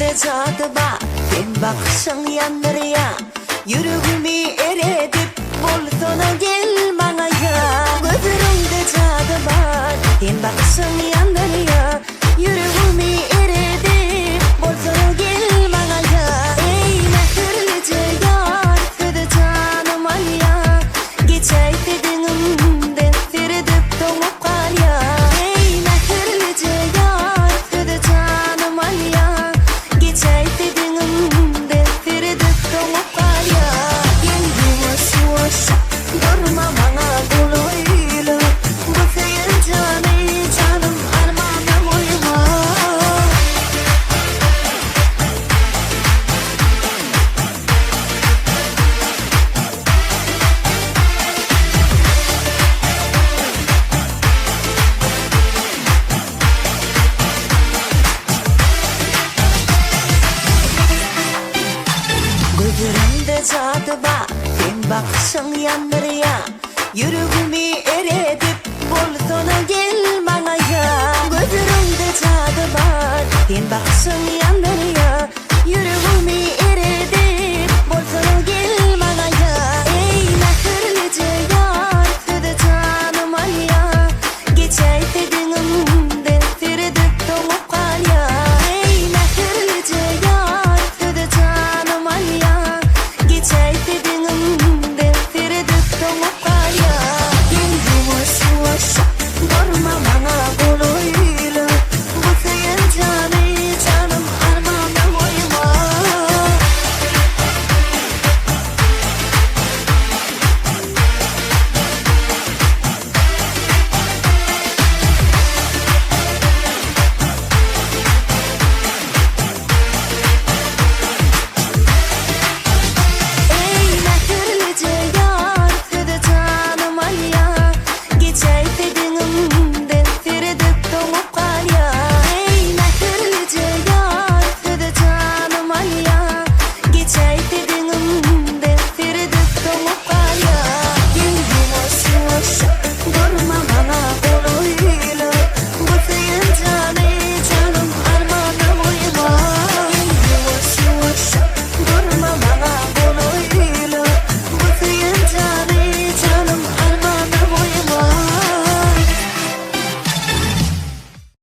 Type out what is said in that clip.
Gözlerimde cadı var, sen bakışın yandır ya. Yüreğimi eredip bol sona gel bana ya. Gözlerimde cadı var, sen bakışın yandır ya. Yüreğimi eredip bol sona gel bana ya. Ey mehirlice yar, söyle canım al ya. Geçeydi dinimden seyredip doğup kal ya. Ey mehirlice yar, söyle canım al ya. Geçeydi dinimden seyredip doğup kal ya. Kendime suaşa, durma bana dolaylı. Bu senin canım armağanım uyma. Gözlerimde cadı var, sen bakışın yandır ya. Yüreğimi eredip bol sona gel.